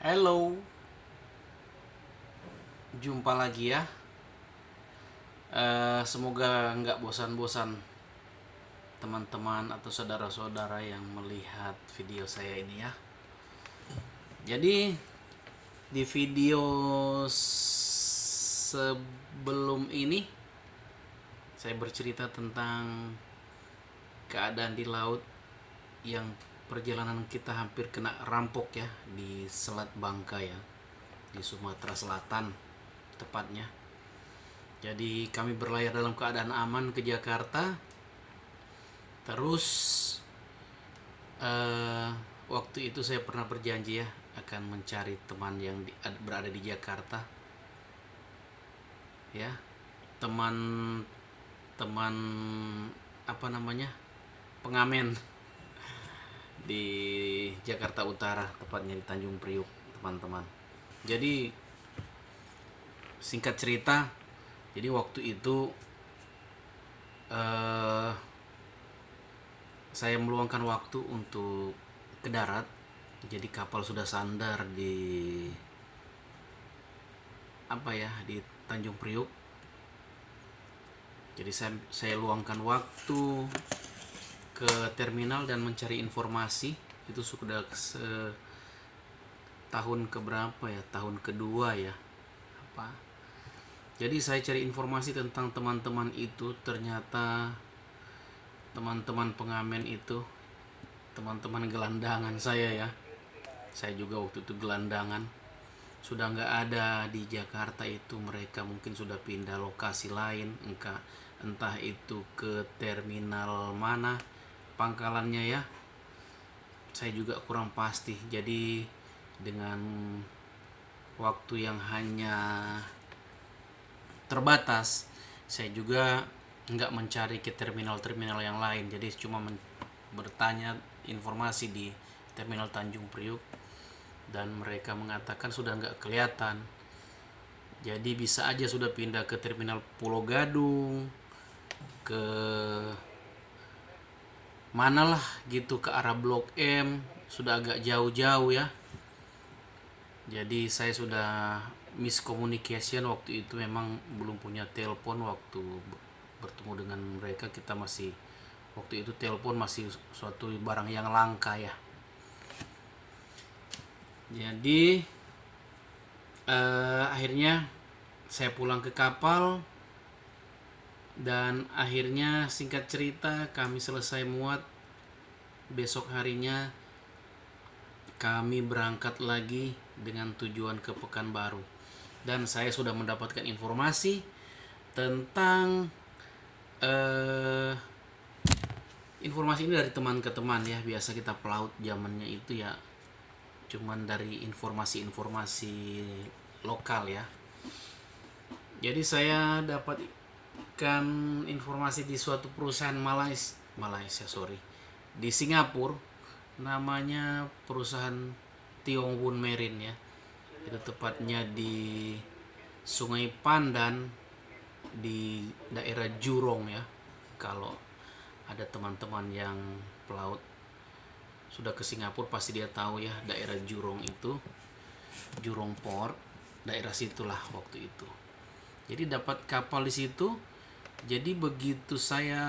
Hello, jumpa lagi ya. Semoga nggak bosan-bosan teman-teman atau saudara-saudara yang melihat video saya ini ya. Jadi di video sebelum ini saya bercerita tentang keadaan di laut yang perjalanan kita hampir kena rampok ya di Selat Bangka ya, di Sumatera Selatan tepatnya. Jadi kami berlayar dalam keadaan aman ke Jakarta. Terus waktu itu saya pernah berjanji ya akan mencari teman yang berada di Jakarta. Ya, teman-teman apa namanya, pengamen di Jakarta Utara, tepatnya di Tanjung Priuk, teman-teman. Jadi singkat cerita, jadi waktu itu saya meluangkan waktu untuk ke darat. Jadi kapal sudah sandar di di Tanjung Priuk. Jadi saya luangkan waktu ke terminal dan mencari informasi. Itu sudah tahun keberapa ya, tahun kedua ya apa. Jadi saya cari informasi tentang teman-teman itu. Ternyata teman-teman pengamen itu teman-teman gelandangan saya ya. Saya juga waktu itu gelandangan, sudah nggak ada di Jakarta itu. Mereka mungkin sudah pindah lokasi lain, entah itu ke terminal mana pangkalannya ya, saya juga kurang pasti. Jadi dengan waktu yang hanya terbatas, saya juga nggak mencari ke terminal-terminal yang lain. Jadi cuma bertanya informasi di terminal Tanjung Priuk, dan mereka mengatakan sudah nggak kelihatan. Jadi bisa aja sudah pindah ke terminal Pulau Gadung, ke manalah gitu, ke arah Blok M, sudah agak jauh-jauh ya. Jadi saya sudah miscommunication waktu itu, memang belum punya telepon waktu bertemu dengan mereka. Kita masih, waktu itu telepon masih suatu barang yang langka ya. Jadi akhirnya saya pulang ke kapal, dan akhirnya singkat cerita kami selesai muat. Besok harinya kami berangkat lagi dengan tujuan ke Pekanbaru, dan saya sudah mendapatkan informasi tentang informasi ini dari teman ke teman ya. Biasa kita pelaut zamannya itu ya cuman dari informasi-informasi lokal ya. Jadi saya dapatkan informasi di suatu perusahaan Malaysia di Singapura, namanya perusahaan Tiongwon Marine ya. Itu tepatnya di Sungai Pandan di daerah Jurong ya. Kalau ada teman-teman yang pelaut sudah ke Singapura pasti dia tahu ya, daerah Jurong itu, Jurong Port, daerah situlah waktu itu. Jadi dapat kapal di situ. Jadi begitu saya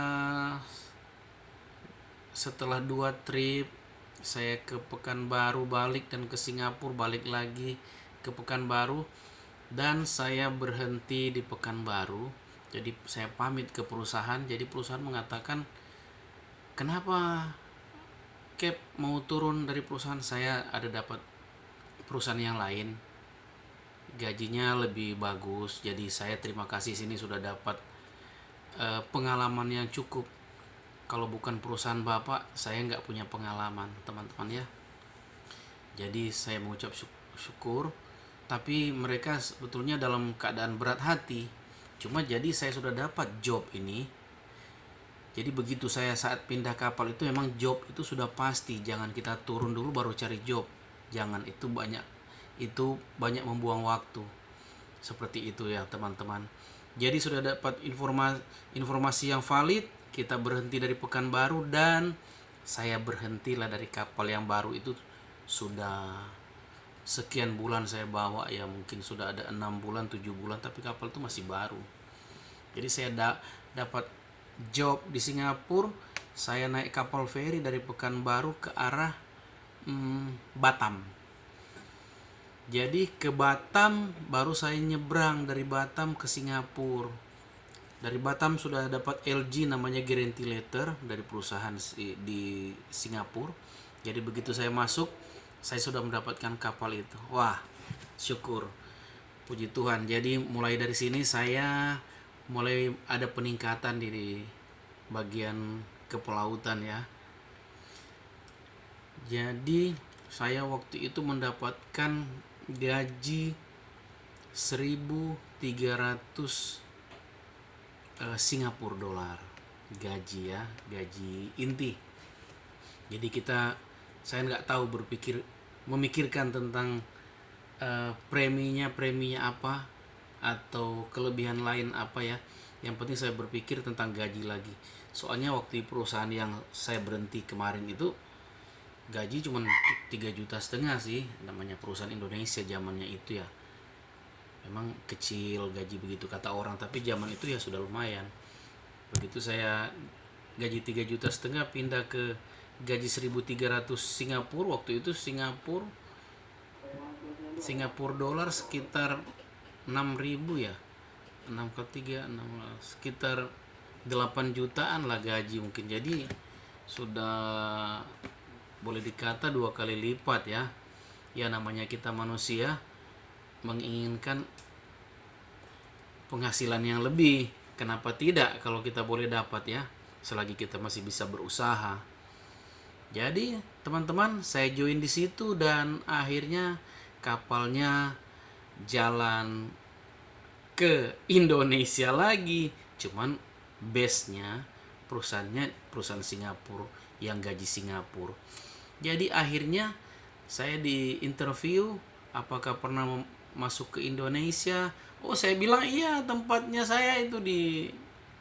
setelah 2 trip, saya ke Pekanbaru balik, dan ke Singapura balik lagi ke Pekanbaru, dan saya berhenti di Pekanbaru. Jadi saya pamit ke perusahaan. Jadi perusahaan mengatakan, kenapa Cap mau turun dari perusahaan saya? Ada dapat perusahaan yang lain, gajinya lebih bagus. Jadi saya terima kasih, sini sudah dapat pengalaman yang cukup. Kalau bukan perusahaan bapak, saya nggak punya pengalaman, teman-teman ya. Jadi saya mengucap syukur. Tapi mereka sebetulnya dalam keadaan berat hati. Cuma jadi saya sudah dapat job ini. Jadi begitu saya saat pindah kapal itu, memang job itu sudah pasti. Jangan kita turun dulu baru cari job. Jangan, itu banyak membuang waktu. Seperti itu ya teman-teman. Jadi sudah dapat informasi yang valid. Kita berhenti dari Pekanbaru, dan saya berhentilah dari kapal yang baru itu sudah sekian bulan saya bawa ya, mungkin sudah ada 6 bulan 7 bulan, tapi kapal itu masih baru. Jadi saya dapat job di Singapura. Saya naik kapal feri dari Pekanbaru ke arah Batam. Jadi ke Batam baru saya nyebrang dari Batam ke Singapura. Dari Batam sudah dapat LG namanya guarantee letter dari perusahaan di Singapura. Jadi begitu saya masuk, saya sudah mendapatkan kapal itu. Wah, syukur, puji Tuhan. Jadi mulai dari sini saya mulai ada peningkatan di bagian kepelautan ya. Jadi saya waktu itu mendapatkan gaji 1.300 Singapura dolar, gaji ya, gaji inti. Jadi saya nggak tahu memikirkan tentang preminya apa atau kelebihan lain apa ya. Yang penting saya berpikir tentang gaji lagi. Soalnya waktu perusahaan yang saya berhenti kemarin itu gaji cuma 3,5 juta sih, namanya perusahaan Indonesia zamannya itu ya. Memang kecil gaji begitu kata orang, tapi zaman itu ya sudah lumayan. Begitu saya gaji 3,5 juta pindah ke gaji 1.300 Singapura. Waktu itu Singapura dolar sekitar 6.000 ya, 6 kali 3 6, sekitar 8 jutaan lah gaji mungkin. Jadi sudah boleh dikata 2 kali lipat ya. Ya namanya kita manusia menginginkan penghasilan yang lebih. Kenapa tidak kalau kita boleh dapat ya, selagi kita masih bisa berusaha. Jadi teman-teman, saya join di situ dan akhirnya kapalnya jalan ke Indonesia lagi. Cuman base-nya perusahaan Singapura yang gaji Singapura. Jadi akhirnya saya di interview apakah pernah masuk ke Indonesia. Oh, saya bilang iya, tempatnya saya itu di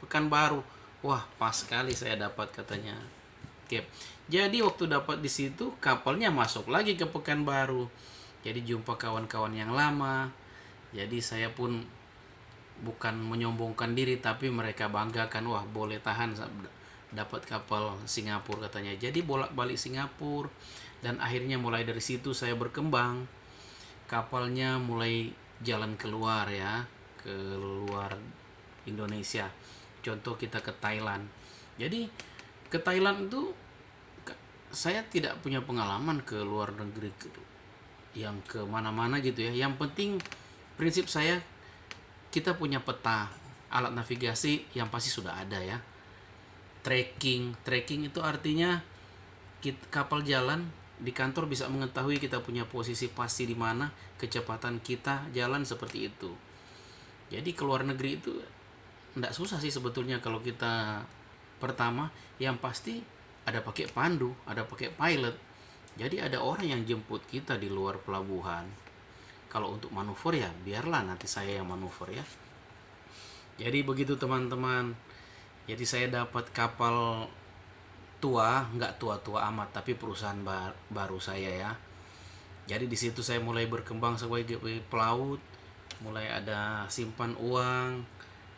Pekanbaru. Wah, pas sekali saya dapat katanya. Oke. Jadi waktu dapat di situ kapalnya masuk lagi ke Pekanbaru. Jadi jumpa kawan-kawan yang lama. Jadi saya pun bukan menyombongkan diri, tapi mereka banggakan, wah boleh tahan dapat kapal Singapura katanya. Jadi bolak-balik Singapura dan akhirnya mulai dari situ saya berkembang. Kapalnya mulai jalan keluar ya, ke luar Indonesia. Contoh kita ke Thailand. Jadi ke Thailand itu saya tidak punya pengalaman ke luar negeri yang ke mana-mana gitu ya. Yang penting prinsip saya, kita punya peta, alat navigasi yang pasti sudah ada ya. Tracking itu artinya kapal jalan di kantor bisa mengetahui kita punya posisi pasti di mana, kecepatan kita jalan seperti itu. Jadi ke luar negeri itu tidak susah sih sebetulnya kalau kita pertama, yang pasti ada pakai pandu, ada pakai pilot. Jadi ada orang yang jemput kita di luar pelabuhan. Kalau untuk manuver ya biarlah nanti saya yang manuver ya. Jadi begitu teman-teman. Jadi saya dapat kapal tua, nggak tua-tua amat, tapi perusahaan baru saya ya. Jadi di situ saya mulai berkembang sebagai pelaut, mulai ada simpan uang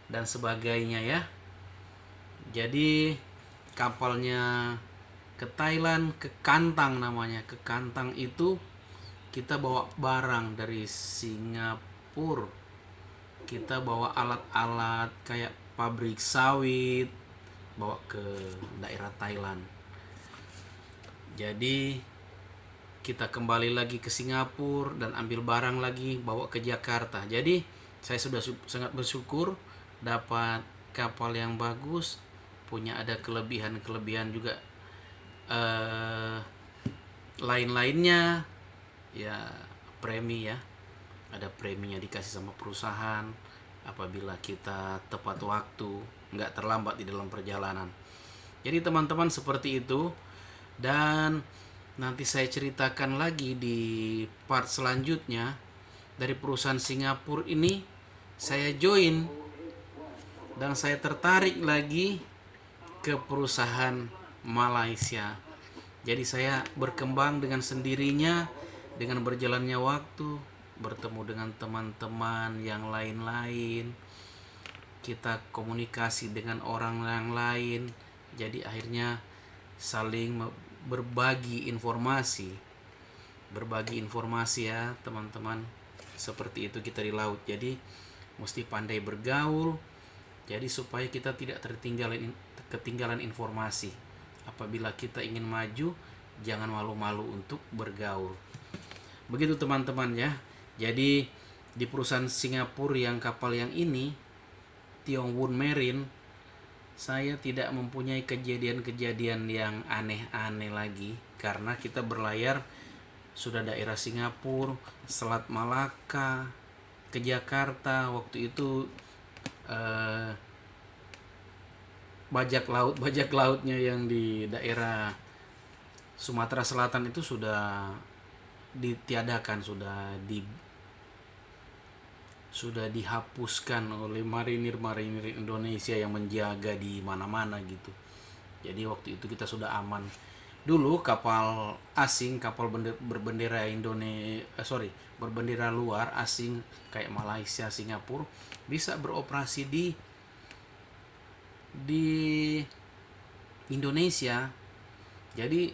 dan sebagainya ya. Jadi kapalnya ke Thailand, ke Kantang namanya. Ke Kantang itu kita bawa barang dari Singapura. Kita bawa alat-alat kayak pabrik sawit, bawa ke daerah Thailand. Jadi kita kembali lagi ke Singapura dan ambil barang lagi bawa ke Jakarta. Jadi saya sudah sangat bersyukur dapat kapal yang bagus, punya ada kelebihan juga lain-lainnya ya, premi ya, ada preminya dikasih sama perusahaan apabila kita tepat waktu, nggak terlambat di dalam perjalanan. Jadi teman-teman seperti itu. Dan nanti saya ceritakan lagi di part selanjutnya. Dari perusahaan Singapura ini saya join dan saya tertarik lagi ke perusahaan Malaysia. Jadi saya berkembang dengan sendirinya dengan berjalannya waktu, bertemu dengan teman-teman yang lain-lain, kita komunikasi dengan orang yang lain, jadi akhirnya saling berbagi informasi ya teman-teman. Seperti itu kita di laut, jadi mesti pandai bergaul, jadi supaya kita tidak ketinggalan informasi. Apabila kita ingin maju, jangan malu-malu untuk bergaul. Begitu teman-teman ya. Jadi di perusahaan Singapura yang kapal yang ini, Tiong Wun Marine, saya tidak mempunyai kejadian-kejadian yang aneh-aneh lagi, karena kita berlayar sudah daerah Singapura, Selat Malaka, ke Jakarta. Waktu itu bajak lautnya yang di daerah Sumatera Selatan itu sudah ditiadakan, sudah dihapuskan oleh marinir Indonesia yang menjaga di mana-mana gitu. Jadi waktu itu kita sudah aman. Dulu kapal asing, kapal berbendera berbendera luar asing kayak Malaysia, Singapura bisa beroperasi di Indonesia. Jadi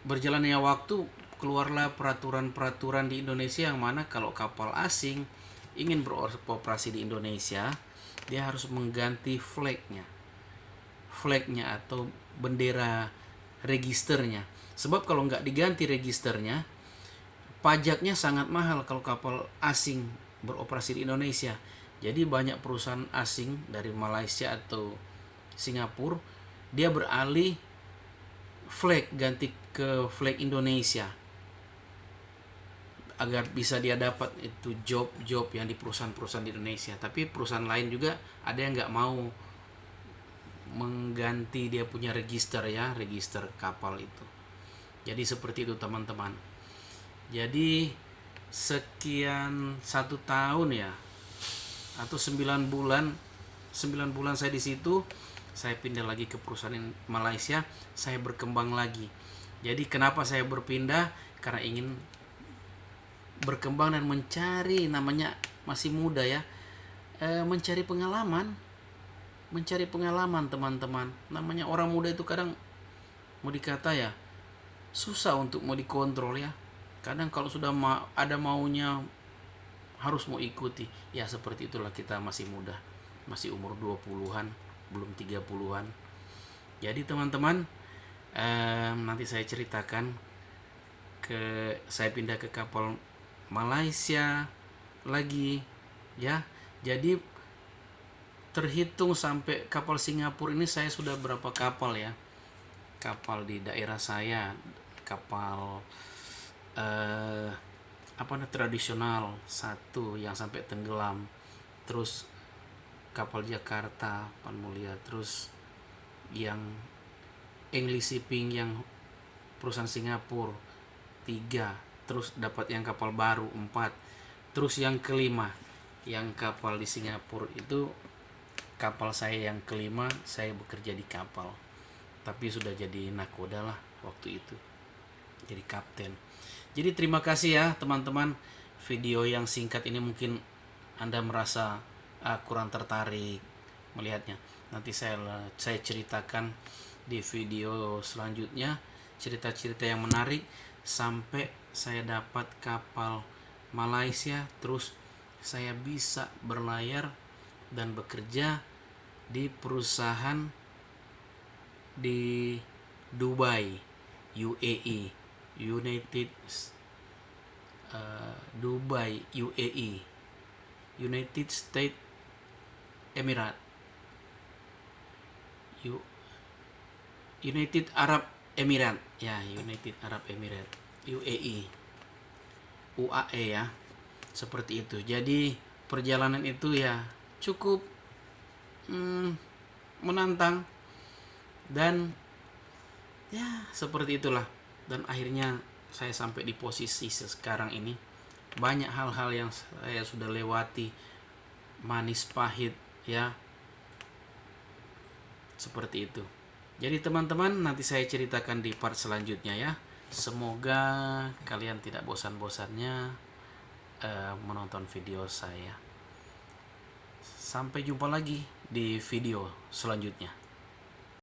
berjalannya waktu keluarlah peraturan-peraturan di Indonesia yang mana kalau kapal asing ingin beroperasi di Indonesia, dia harus mengganti flagnya atau bendera registernya. Sebab kalau nggak diganti registernya, pajaknya sangat mahal kalau kapal asing beroperasi di Indonesia. Jadi banyak perusahaan asing dari Malaysia atau Singapura, dia beralih ganti ke flag Indonesia agar bisa dia dapat itu job yang di perusahaan-perusahaan di Indonesia. Tapi perusahaan lain juga ada yang nggak mau mengganti dia punya register kapal itu. Jadi seperti itu teman-teman. Jadi sekian 1 tahun ya, atau 9 bulan saya di situ, saya pindah lagi ke perusahaan Malaysia, saya berkembang lagi. Jadi kenapa saya berpindah? Karena ingin berkembang dan mencari, namanya masih muda ya, mencari pengalaman teman-teman. Namanya orang muda itu kadang mau dikata ya susah untuk mau dikontrol ya. Kadang kalau sudah ada maunya harus mau ikuti. Ya seperti itulah, kita masih muda, masih umur 20-an, belum 30-an. Jadi teman-teman, nanti saya ceritakan saya pindah ke kapal Malaysia lagi ya. Jadi terhitung sampai kapal Singapura ini saya sudah berapa kapal ya. Kapal di daerah saya, kapal tradisional satu yang sampai tenggelam, terus kapal Jakarta Pan Mulia, terus yang English Shipping yang perusahaan Singapura 3, terus dapat yang kapal baru 4, terus yang kelima yang kapal di Singapura itu kapal saya yang kelima. Saya bekerja di kapal, tapi sudah jadi nakoda lah waktu itu, jadi kapten. Jadi terima kasih ya teman-teman, video yang singkat ini mungkin Anda merasa kurang tertarik melihatnya. Nanti saya ceritakan di video selanjutnya cerita-cerita yang menarik sampai saya dapat kapal Malaysia, terus saya bisa berlayar dan bekerja di perusahaan di Dubai, UAE, United States Emirates, United Arab Emirates ya, United Arab Emirates, UAE ya, seperti itu. Jadi perjalanan itu ya cukup menantang dan ya seperti itulah. Dan akhirnya saya sampai di posisi sekarang ini. Banyak hal-hal yang saya sudah lewati, manis pahit ya, seperti itu. Jadi teman-teman, nanti saya ceritakan di part selanjutnya ya. Semoga kalian tidak bosan-bosannya menonton video saya. Sampai jumpa lagi di video selanjutnya.